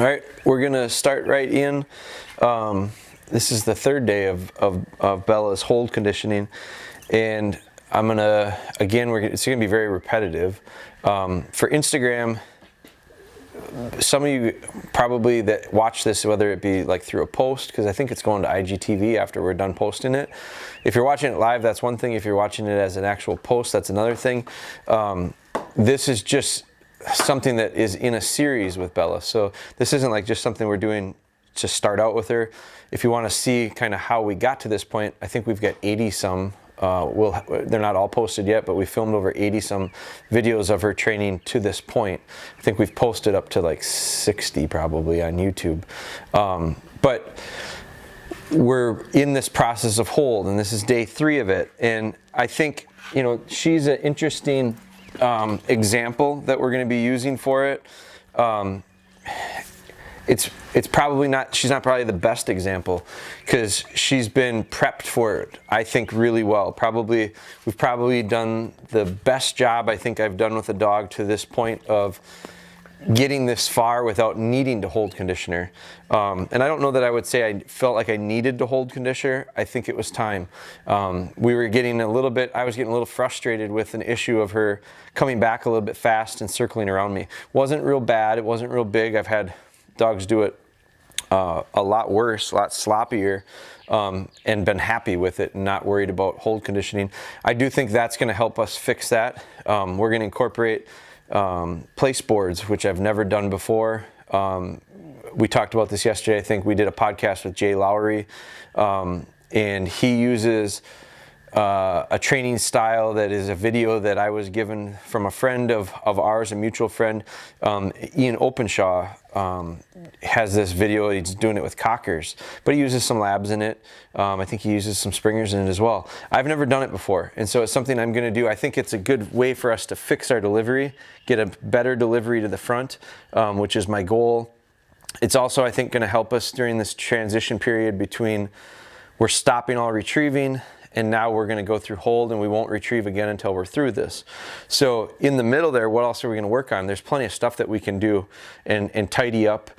All right, we're gonna start right in. This is the third day of Bella's hold conditioning, and I'm gonna, again, it's gonna be very repetitive. For Instagram, some of you probably that watch this, whether it be like through a post, because I think it's going to IGTV after we're done posting it. If you're watching it live, that's one thing. If you're watching it as an actual post, that's another thing. This is just something that is in a series with Bella. So this isn't like just something we're doing to start out with her. If you want to see kind of how we got to this point, I think we've got 80 some. They're not all posted yet, but we filmed over 80 some videos of her training to this point. I think we've posted up to like 60 probably on YouTube. But we're in this process of hold, and this is day 3 of it. And I think, you know, she's an interesting example that we're going to be using for it. It's probably not, she's not probably the best example because she's been prepped for it, I think, really well. We've probably done the best job I think I've done with a dog to this point of getting this far without needing to hold conditioner. And I don't know that I would say I felt like I needed to hold conditioner. I think it was time. We were getting I was getting a little frustrated with an issue of her coming back a little bit fast and circling around me. Wasn't real bad, it wasn't real big. I've had dogs do it a lot worse, a lot sloppier, and been happy with it and not worried about hold conditioning. I do think that's gonna help us fix that. We're gonna incorporate place boards, which I've never done before. We talked about this yesterday. I think we did a podcast with Jay Lowry, and he uses a training style that is a video that I was given from a friend of ours, a mutual friend. Ian Openshaw has this video. He's doing it with cockers, but he uses some labs in it. I think he uses some springers in it as well. I've never done it before, and so it's something I'm going to do. I think it's a good way for us to fix our delivery, get a better delivery to the front, which is my goal. It's also, I think, going to help us during this transition period between we're stopping all retrieving and now we're going to go through hold, and we won't retrieve again until we're through this. So in the middle there, what else are we going to work on? There's plenty of stuff that we can do and tidy up.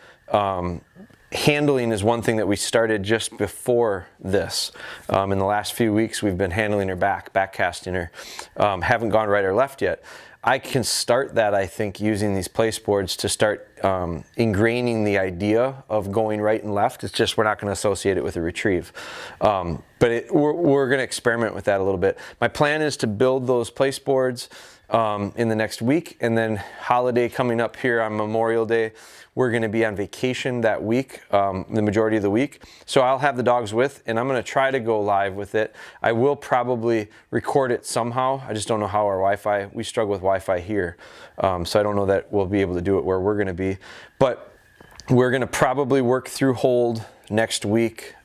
Handling is one thing that we started just before this. In the last few weeks, we've been handling her back casting her. Haven't gone right or left yet. I can start that, I think, using these place boards to start ingraining the idea of going right and left. It's just we're not going to associate it with a retrieve. But we're going to experiment with that a little bit. My plan is to build those place boards in the next week, and then holiday coming up here on Memorial Day, we're going to be on vacation that week, the majority of the week. So I'll have the dogs with, and I'm going to try to go live with it. I will probably record it somehow. I just don't know how our Wi-Fi, we struggle with Wi-Fi here. So I don't know that we'll be able to do it where we're going to be. But we're going to probably work through hold next week.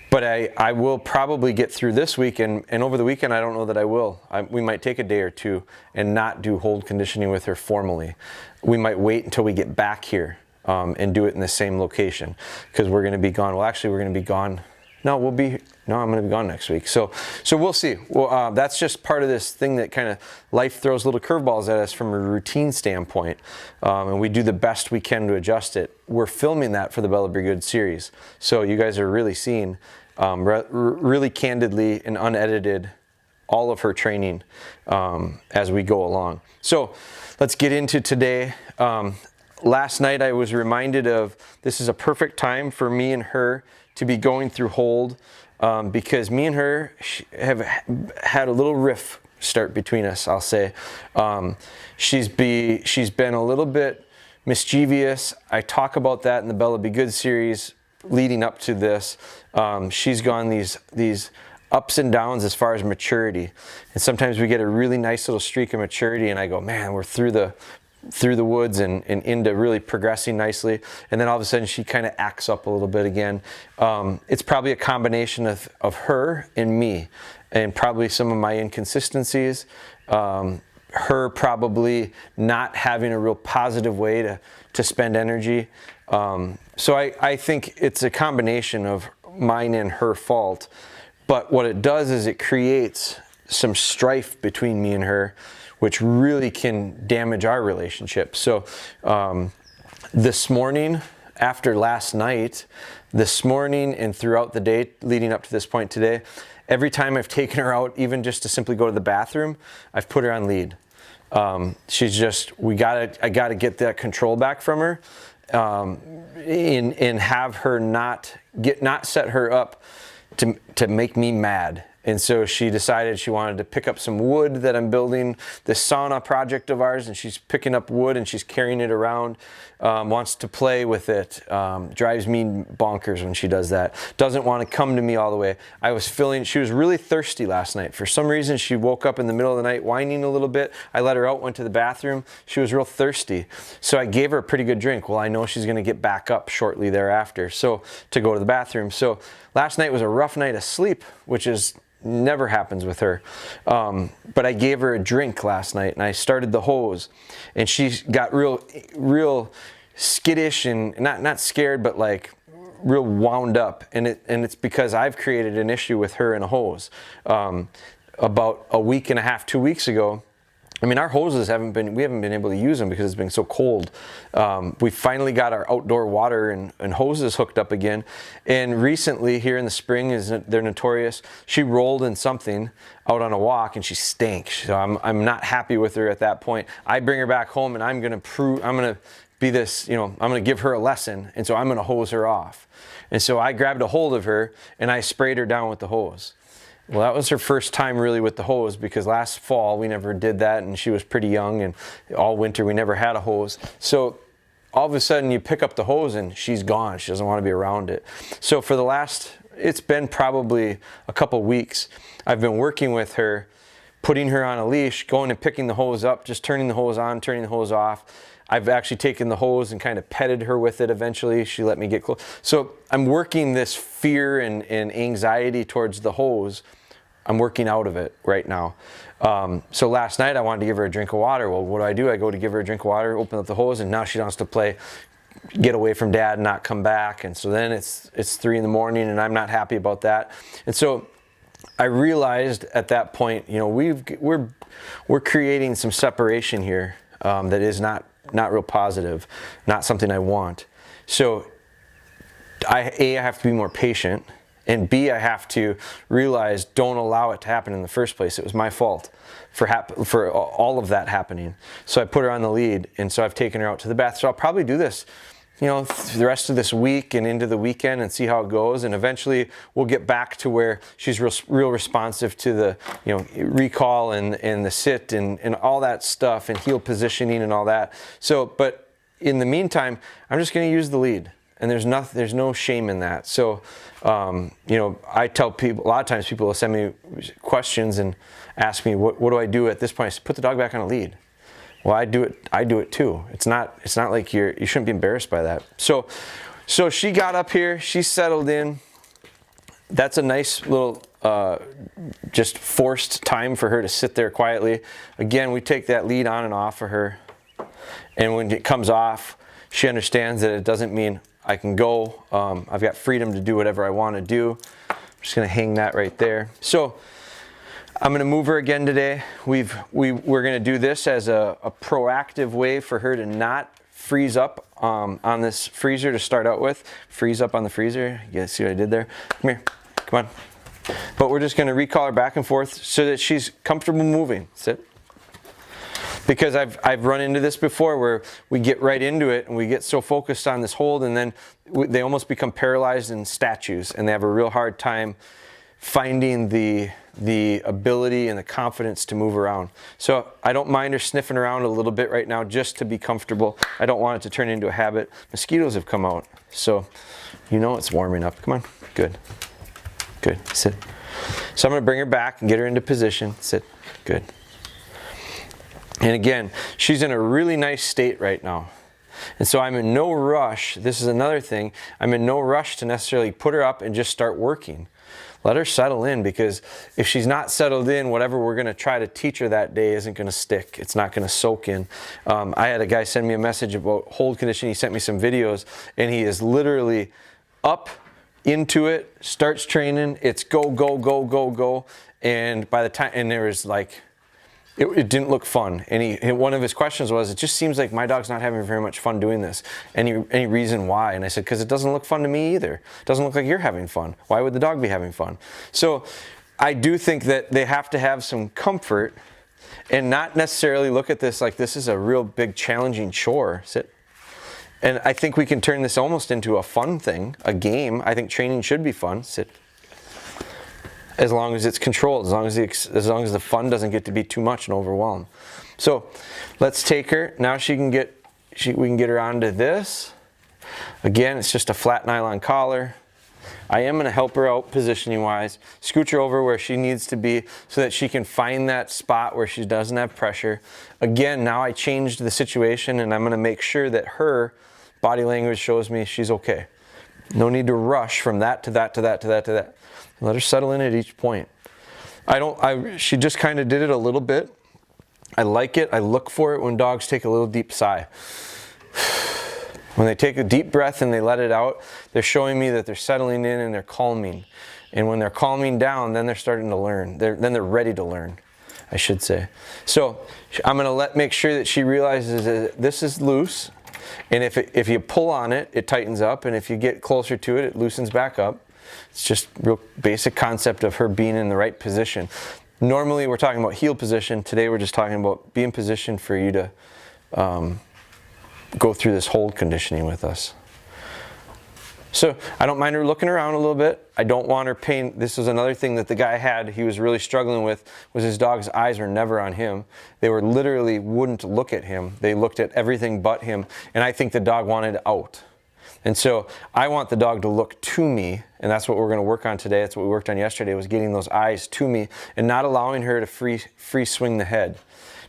But I will probably get through this week, and over the weekend, I don't know that I will. We might take a day or two and not do hold conditioning with her formally. We might wait until we get back here and do it in the same location, because we're going to be gone. Well, actually, we're going to be gone. I'm going to be gone next week. So we'll see. Well, that's just part of this thing that kind of life throws little curveballs at us from a routine standpoint, and we do the best we can to adjust it. We're filming that for the Bella Be Good series, so you guys are really seeing really candidly and unedited all of her training as we go along. So let's get into today. Last night I was reminded of this is a perfect time for me and her to be going through hold, because me and her have had a little riff start between us, I'll say. She's been a little bit mischievous. I talk about that in the Bella Be Good series leading up to this. She's gone these ups and downs as far as maturity, and sometimes we get a really nice little streak of maturity, and I go, man, we're through the woods and into really progressing nicely, and then all of a sudden she kind of acts up a little bit again. It's probably a combination of her and me, and probably some of my inconsistencies, her probably not having a real positive way to spend energy. So I think it's a combination of mine and her fault, but what it does is it creates some strife between me and her, which really can damage our relationship. So this morning, after last night, this morning and throughout the day leading up to this point today, every time I've taken her out, even just to simply go to the bathroom, I've put her on lead. She's just, I gotta get that control back from her, and have her not set her up to make me mad. And so she decided she wanted to pick up some wood that I'm building, this sauna project of ours, and she's picking up wood and she's carrying it around, wants to play with it, drives me bonkers when she does that, doesn't want to come to me all the way. She was really thirsty last night. For some reason, she woke up in the middle of the night whining a little bit. I let her out, went to the bathroom. She was real thirsty. So I gave her a pretty good drink. Well, I know she's going to get back up shortly thereafter, so to go to the bathroom. So last night was a rough night of sleep, which is never happens with her. But I gave her a drink last night and I started the hose, and she got real skittish and not scared, but like real wound up. And it's because I've created an issue with her and a hose. About a week and a half, 2 weeks ago, I mean, our hoses we haven't been able to use them because it's been so cold. We finally got our outdoor water and hoses hooked up again. And recently, here in the spring, they're notorious, she rolled in something out on a walk and she stank. So I'm not happy with her at that point. I bring her back home and I'm gonna be this, I'm gonna give her a lesson. And so I'm gonna hose her off. And so I grabbed a hold of her and I sprayed her down with the hose. Well, that was her first time really with the hose, because last fall we never did that and she was pretty young, and all winter we never had a hose. So all of a sudden you pick up the hose and she's gone. She doesn't want to be around it. So for it's been probably a couple weeks, I've been working with her, putting her on a leash, going and picking the hose up, just turning the hose on, turning the hose off. I've actually taken the hose and kind of petted her with it eventually. She let me get close. So I'm working this fear and anxiety towards the hose. I'm working out of it right now. So last night I wanted to give her a drink of water. Well, what do? I go to give her a drink of water, open up the hose, and now she wants to play, get away from dad and not come back. And so then it's 3 in the morning and I'm not happy about that. And so I realized at that point, we're creating some separation here that is not real positive, not something I want. So I have to be more patient, and B, I have to realize, don't allow it to happen in the first place. It was my fault for all of that happening. So I put her on the lead, and so I've taken her out to the bath. So I'll probably do this, the rest of this week and into the weekend and see how it goes. And eventually we'll get back to where she's real responsive to the, recall and the sit and all that stuff, and heel positioning and all that. So, but in the meantime, I'm just going to use the lead. And there's no shame in that. So, I tell people, a lot of times people will send me questions and ask me, what do I do at this point? I say, put the dog back on a lead. Well, I do it too. It's not like you shouldn't be embarrassed by that. So she got up here, she settled in. That's a nice little, just forced time for her to sit there quietly. Again, we take that lead on and off of her. And when it comes off, she understands that it doesn't mean I can go. I've got freedom to do whatever I want to do. I'm just going to hang that right there. So I'm going to move her again today. We're going to do this as a proactive way for her to not freeze up on this freezer to start out with. Freeze up on the freezer. You guys see what I did there? Come here. Come on. But we're just going to recall her back and forth so that she's comfortable moving. Sit. Because I've run into this before where we get right into it and we get so focused on this hold, and then they almost become paralyzed in statues, and they have a real hard time finding the ability and the confidence to move around. So I don't mind her sniffing around a little bit right now just to be comfortable. I don't want it to turn into a habit. Mosquitoes have come out, so it's warming up. Come on. Good. Good. Sit. So I'm going to bring her back and get her into position. Sit. Good. And again, she's in a really nice state right now. And so I'm in no rush. This is another thing. I'm in no rush to necessarily put her up and just start working. Let her settle in, because if she's not settled in, whatever we're going to try to teach her that day isn't going to stick. It's not going to soak in. I had a guy send me a message about hold conditioning. He sent me some videos, and he is literally up into it, starts training. It's go, go, go, go, go. And by the time, and there was like it didn't look fun. And one of his questions was, it just seems like my dog's not having very much fun doing this. Any reason why? And I said, because it doesn't look fun to me either. It doesn't look like you're having fun. Why would the dog be having fun? So I do think that they have to have some comfort and not necessarily look at this like this is a real big challenging chore. Sit. And I think we can turn this almost into a fun thing, a game. I think training should be fun. Sit. As long as it's controlled, as long as the fun doesn't get to be too much and overwhelm. So let's take her. Now we can get her onto this. Again, it's just a flat nylon collar. I am going to help her out positioning wise. Scooch her over where she needs to be so that she can find that spot where she doesn't have pressure. Again, now I changed the situation and I'm going to make sure that her body language shows me she's okay. No need to rush from that to that to that to that to that. Let her settle in at each point. She just kind of did it a little bit. I like it. I look for it when dogs take a little deep sigh. When they take a deep breath and they let it out, they're showing me that they're settling in and they're calming. And when they're calming down, then they're starting to learn. Then they're ready to learn, I should say. So I'm going to make sure that she realizes that this is loose. And if you pull on it, it tightens up. And if you get closer to it, it loosens back up. It's just real basic concept of her being in the right position. Normally we're talking about heel position. Today we're just talking about being positioned for you to go through this hold conditioning with us. So I don't mind her looking around a little bit. I don't want her paying. This is another thing that the guy had, he was really struggling with, was his dog's eyes were never on him. They were literally wouldn't look at him. They looked at everything but him. And I think the dog wanted out. And so I want the dog to look to me, and that's what we're going to work on today. That's what we worked on yesterday, was getting those eyes to me and not allowing her to free swing the head,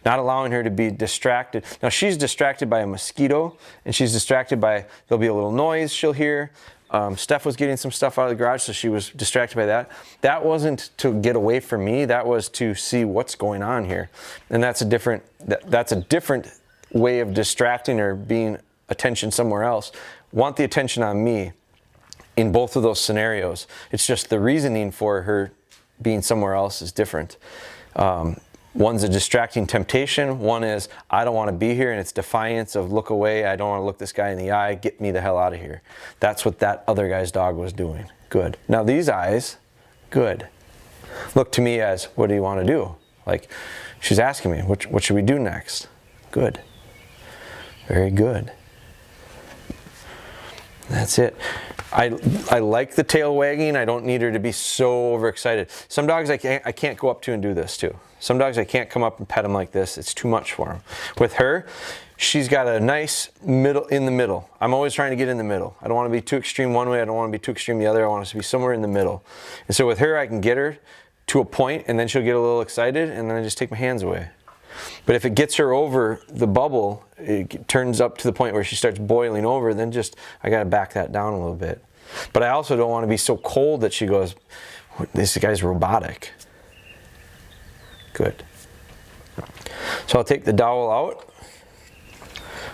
not allowing her to be distracted. Now she's distracted by a mosquito, and she's distracted by, there'll be a little noise she'll hear. Steph was getting some stuff out of the garage, so she was distracted by that. That wasn't to get away from me. That was to see what's going on here. And that's a different way of distracting or being attention somewhere else. Want the attention on me in both of those scenarios. It's just the reasoning for her being somewhere else is different. One's a distracting temptation. One is, I don't want to be here, and it's defiance of look away. I don't want to look this guy in the eye. Get me the hell out of here. That's what that other guy's dog was doing. Good. Now these eyes, good. Look to me as, what do you want to do? Like, she's asking me, what should we do next? Good. Very good. That's it. I like the tail wagging. I don't need her to be so overexcited. Some dogs I can't go up to and do this too. Some dogs I can't come up and pet them like this. It's too much for them. With her, she's got a nice middle, in the middle. I'm always trying to get in the middle. I don't want to be too extreme one way. I don't want to be too extreme the other. I want us to be somewhere in the middle. And so with her, I can get her to a point, and then she'll get a little excited, and then I just take my hands away. But if it gets her over the bubble, it turns up to the point where she starts boiling over, then just, I got to back that down a little bit. But I also don't want to be so cold that she goes, this guy's robotic. Good. So I'll take the dowel out.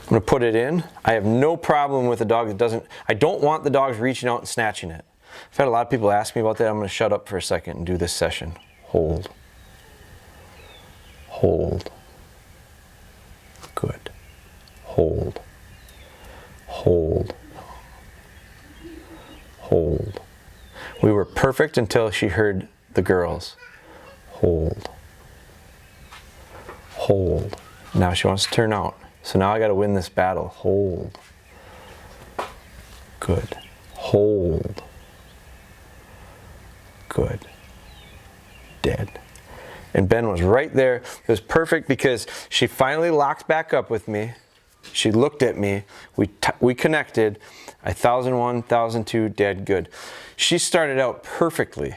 I'm going to put it in. I have no problem with a dog that doesn't, I don't want the dogs reaching out and snatching it. I've had a lot of people ask me about that. I'm going to shut up for a second and do this session. Hold. Hold. Good. Hold. Hold. Hold. We were perfect until she heard the girls. Hold. Hold. Now she wants to turn out. So now I got to win this battle. Hold. Good. Hold. Good. Dead. And Ben was right there. It was perfect because she finally locked back up with me. She looked at me. We connected. 1001, 1002, dead, good. She started out perfectly.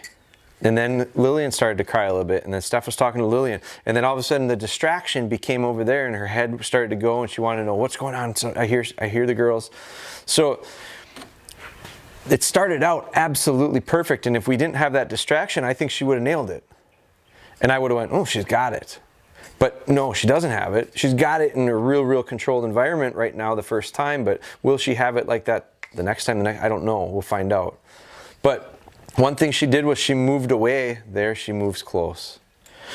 And then Lillian started to cry a little bit. And then Steph was talking to Lillian. And then all of a sudden the distraction became over there and her head started to go and she wanted to know what's going on. So I hear the girls. So it started out absolutely perfect. And if we didn't have that distraction, I think she would have nailed it. And I would have went, oh, she's got it. But no, she doesn't have it. She's got it in a real controlled environment right now the first time, but will she have it like that the next time? I don't know. We'll find out. But one thing she did was she moved away. There, she moves close.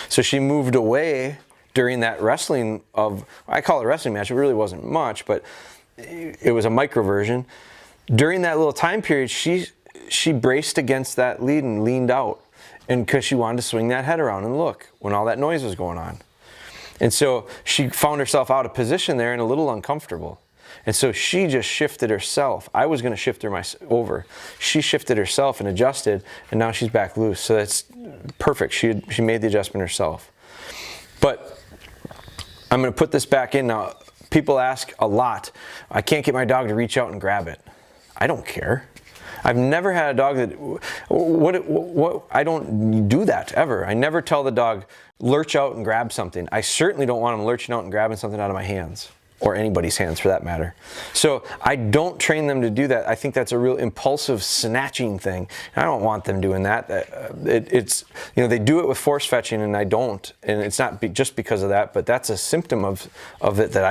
So she moved away during that wrestling I call it a wrestling match, it really wasn't much, but it was a micro version. During that little time period, she braced against that lead and leaned out, and because she wanted to swing that head around and look when all that noise was going on. And so she found herself out of position there and a little uncomfortable. And so she just shifted herself. I was going to shift her over. She shifted herself and adjusted, and now she's back loose. So that's perfect. She made the adjustment herself. But I'm going to put this back in now. People ask a lot, I can't get my dog to reach out and grab it. I don't care. I've never had a dog that, I don't do that ever. I never tell the dog, lurch out and grab something. I certainly don't want him lurching out and grabbing something out of my hands, or anybody's hands for that matter. So I don't train them to do that. I think that's a real impulsive snatching thing. I don't want them doing that. It's, you know, they do it with force fetching and I don't. And it's not just because of that, but that's a symptom of it that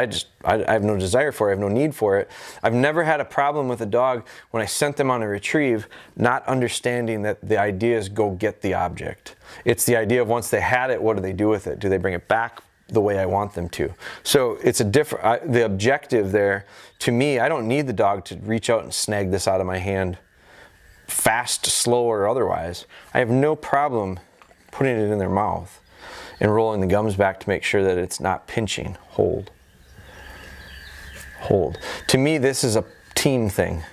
I have no desire for. I have no need for it. I've never had a problem with a dog when I sent them on a retrieve, not understanding that the idea is go get the object. It's the idea of once they had it, what do they do with it? Do they bring it back the way I want them to? So it's a different, the objective there, to me, I don't need the dog to reach out and snag this out of my hand, fast, slow, or otherwise. I have no problem putting it in their mouth and rolling the gums back to make sure that it's not pinching. Hold. Hold. To me, this is a team thing.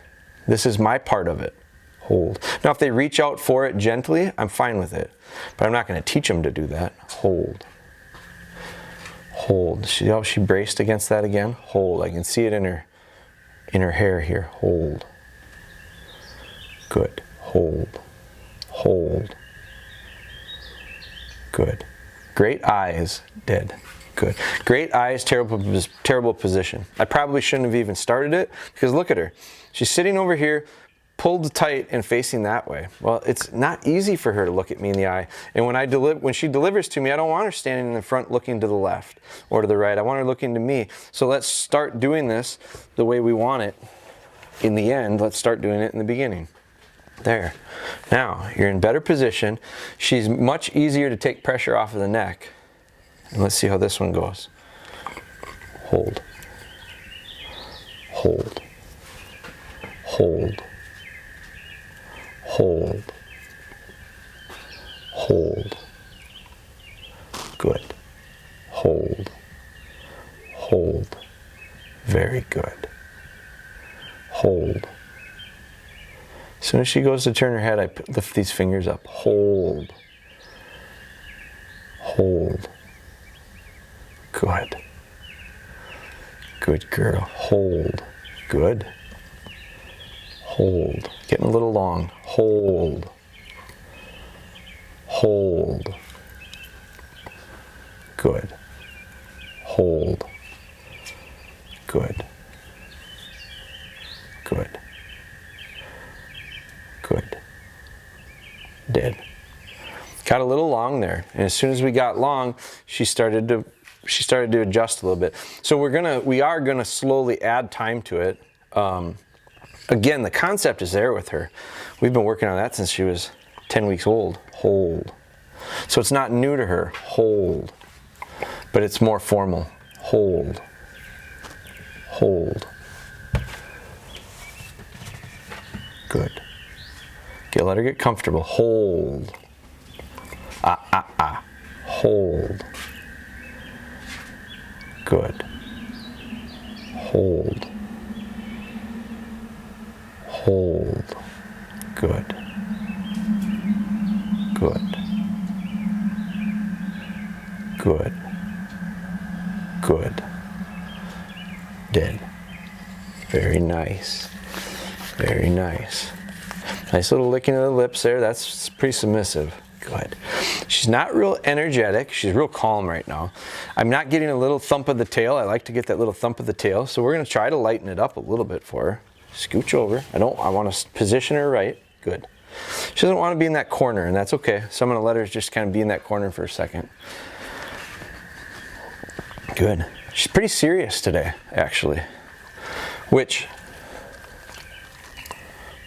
This is my part of it. Hold. Now, if they reach out for it gently, I'm fine with it, but I'm not going to teach them to do that. Hold. Hold. See how she braced against that again? Hold. I can see it in her hair here. Hold. Good. Hold. Hold. Good. Great eyes. Dead. Good. Great eyes, terrible position. I probably shouldn't have even started it, because look at her. She's sitting over here, pulled tight and facing that way. Well, it's not easy for her to look at me in the eye. And when she delivers to me, I don't want her standing in the front looking to the left or to the right. I want her looking to me. So let's start doing this the way we want it in the end. Let's start doing it in the beginning. There. Now, you're in better position. She's much easier to take pressure off of the neck. And let's see how this one goes. Hold. Hold. Hold. Hold. Hold. Good. Hold. Hold. Very good. Hold. As soon as she goes to turn her head, I lift these fingers up. Hold. Hold. Good. Good girl. Hold. Good. Hold. Getting a little long. Hold. Hold. Good. Hold. Good. Good. Good. Dead. Got a little long there, and as soon as we got long, she started to adjust a little bit. So we are gonna slowly add time to it. Again, the concept is there with her. We've been working on that since she was 10 weeks old. Hold. So it's not new to her. Hold. But it's more formal. Hold. Hold. Good. Okay, let her get comfortable. Hold. Hold. Good. Hold. Hold. Good. Good. Good. Good. Dead. Very nice. Very nice. Nice little licking of the lips there. That's pretty submissive. Good. She's not real energetic. She's real calm right now. I'm not getting a little thump of the tail. I like to get that little thump of the tail. So we're going to try to lighten it up a little bit for her. Scooch over. I want to position her right. Good. She doesn't want to be in that corner, and that's okay. So I'm going to let her just kind of be in that corner for a second. Good. She's pretty serious today, actually, which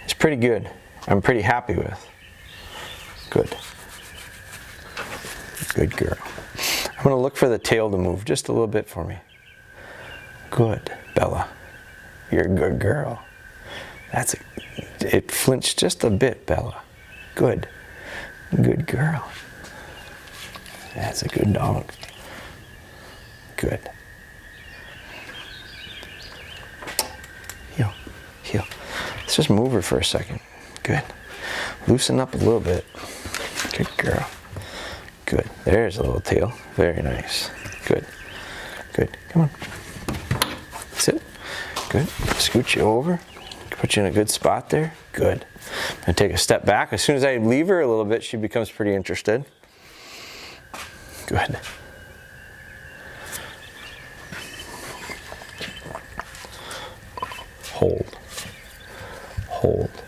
is pretty good. I'm pretty happy with. Good. Good girl. I'm going to look for the tail to move just a little bit for me. Good, Bella. You're a good girl. It flinched just a bit, Bella. Good. Good girl. That's a good dog. Good. Heel. Heel. Let's just move her for a second. Good. Loosen up a little bit. Good girl. Good. There's a little tail. Very nice. Good. Good. Come on. Sit. Good. Scoot you over. Put you in a good spot there. Good. And take a step back. As soon as I leave her a little bit, she becomes pretty interested. Good. Hold. Hold.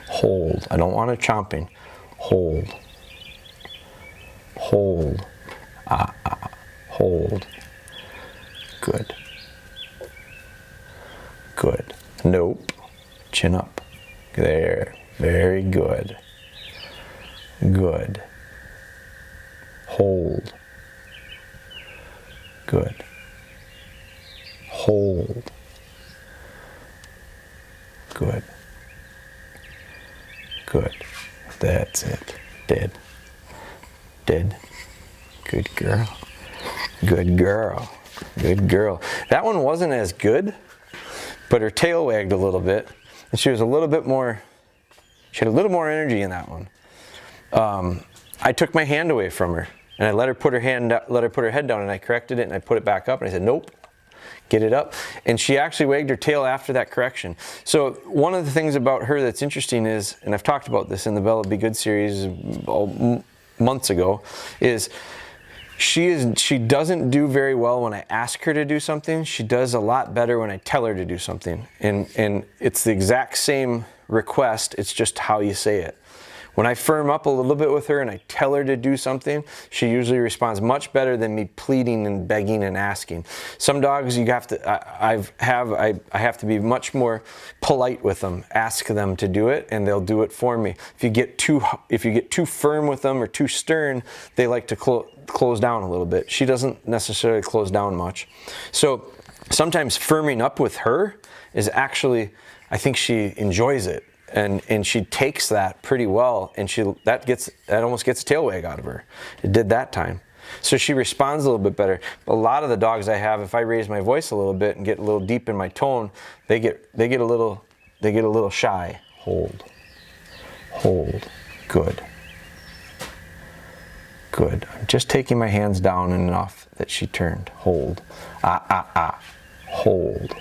Hold. I don't want her chomping. Hold. Hold. Hold. Good. Good. Nope. Chin up. There. Very good. Good. Hold. Good. Hold. Good. Good. That's it. Dead. Dead. Good girl. Good girl. Good girl. That one wasn't as good, but her tail wagged a little bit, and she was a little bit more, she had a little more energy in that one. I took my hand away from her, and I let her put her head down, and I corrected it, and I put it back up, and I said, nope, get it up. And she actually wagged her tail after that correction. So one of the things about her that's interesting is, and I've talked about this in the Bella Be Good series months ago, is she doesn't do very well when I ask her to do something. She does a lot better when I tell her to do something. And it's the exact same request, it's just how you say it. When I firm up a little bit with her and I tell her to do something, she usually responds much better than me pleading and begging and asking. Some dogs you have to, I have to be much more polite with them, ask them to do it, and they'll do it for me. If you get too firm with them or too stern, they like to close down a little bit. She doesn't necessarily close down much. So sometimes firming up with her is actually, I think she enjoys it. And she takes that pretty well, and that almost gets a tail wag out of her. It did that time. So she responds a little bit better. A lot of the dogs I have, if I raise my voice a little bit and get a little deep in my tone, they get a little shy. Hold. Hold. Good. Good. I'm just taking my hands down enough that she turned. Hold. Hold.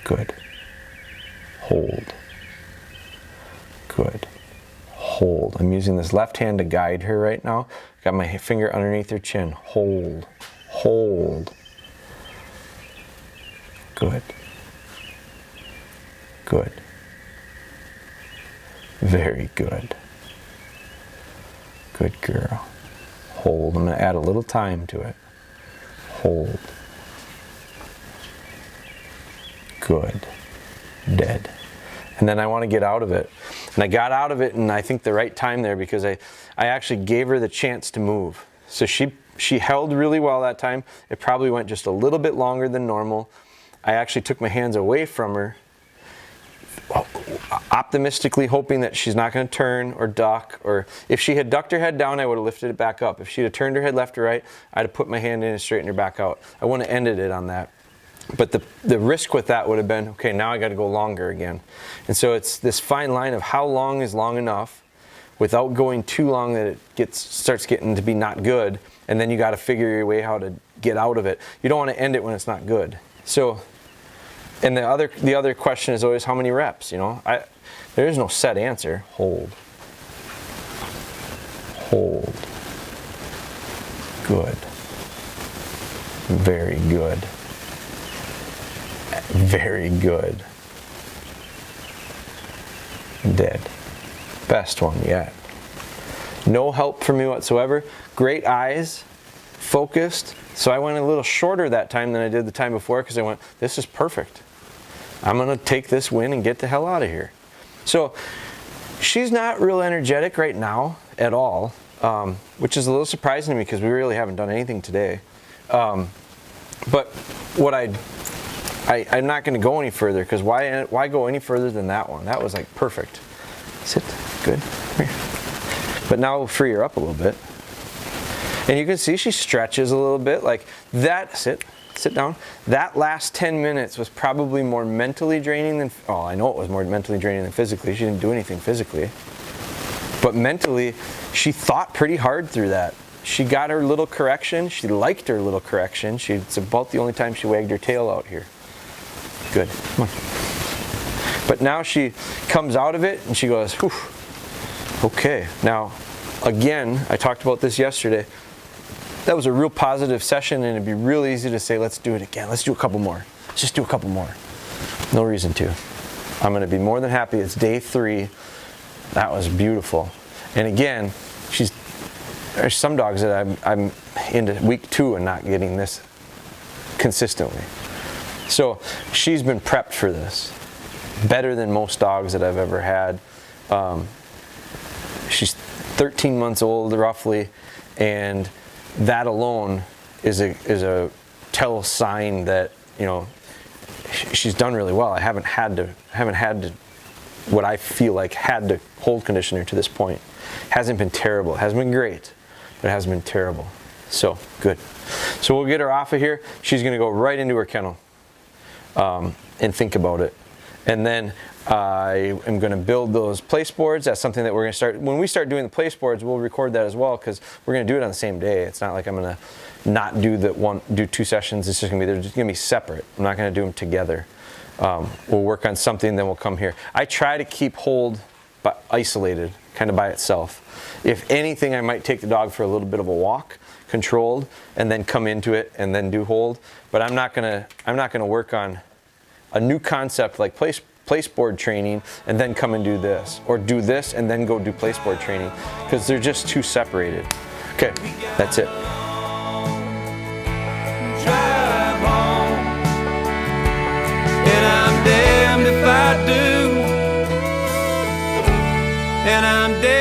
Good. Hold. Good. Hold. I'm using this left hand to guide her right now. Got my finger underneath her chin. Hold. Hold. Good. Good. Very good. Good girl. Hold. I'm going to add a little time to it. Hold. Good. Dead. And then I want to get out of it. And I got out of it in, I think, the right time there, because I actually gave her the chance to move. So she held really well that time. It probably went just a little bit longer than normal. I actually took my hands away from her, optimistically hoping that she's not going to turn or duck. Or if she had ducked her head down, I would have lifted it back up. If she'd have turned her head left or right, I'd have put my hand in and straightened her back out. I wouldn't have ended it on that. But the risk with that would have been, okay, now I got to go longer again. And so it's this fine line of how long is long enough without going too long that it starts getting to be not good, and then you got to figure your way how to get out of it. You don't want to end it when it's not good. So, and the other question is always how many reps, you know? There is no set answer. Hold. Hold. Good. Very good. Very good. Dead. Best one yet. No help from me whatsoever. Great eyes. Focused. So I went a little shorter that time than I did the time before, because I went, this is perfect. I'm going to take this win and get the hell out of here. So she's not real energetic right now at all. which is a little surprising to me because we really haven't done anything today. But what I'm not going to go any further, because why go any further than that one? That was like perfect. Sit, good. Here. But now we'll free her up a little bit. And you can see she stretches a little bit like that. Sit down. That last 10 minutes was probably more mentally draining than, oh, I know it was more mentally draining than physically. She didn't do anything physically. But mentally, she thought pretty hard through that. She got her little correction. She liked her little correction. It's about the only time she wagged her tail out here. Good. Come on. But now she comes out of it and she goes, whew. Okay. Now, again, I talked about this yesterday. That was a real positive session, and it'd be real easy to say, let's do it again. Let's do a couple more. Let's just do a couple more. No reason to. I'm going to be more than happy. It's day 3. That was beautiful. And again, there's some dogs that I'm into week 2 and not getting this consistently. So she's been prepped for this. Better than most dogs that I've ever had. She's 13 months old roughly, and that alone is a tell sign that, you know, she's done really well. I haven't had to what I feel like had to hold conditioner to this point. Hasn't been terrible. It hasn't been great, but it hasn't been terrible. So good. So we'll get her off of here. She's going to go right into her kennel and think about it. And then I am going to build those place boards. That's something that we're going to start. When we start doing the place boards, we'll record that as well, because we're going to do it on the same day. It's not like I'm going to not do 2 sessions. It's just going to be, they're just going to be separate. I'm not going to do them together. We'll work on something, then we'll come here. I try to keep hold but isolated, kind of by itself. If anything, I might take the dog for a little bit of a walk, controlled, and then come into it and then do hold. But I'm not gonna work on a new concept like place board training and then come and do this, or do this and then go do place board training, because they're just too separated. Okay, that's it. Drive home, and I'm damned if I do, and I'm damned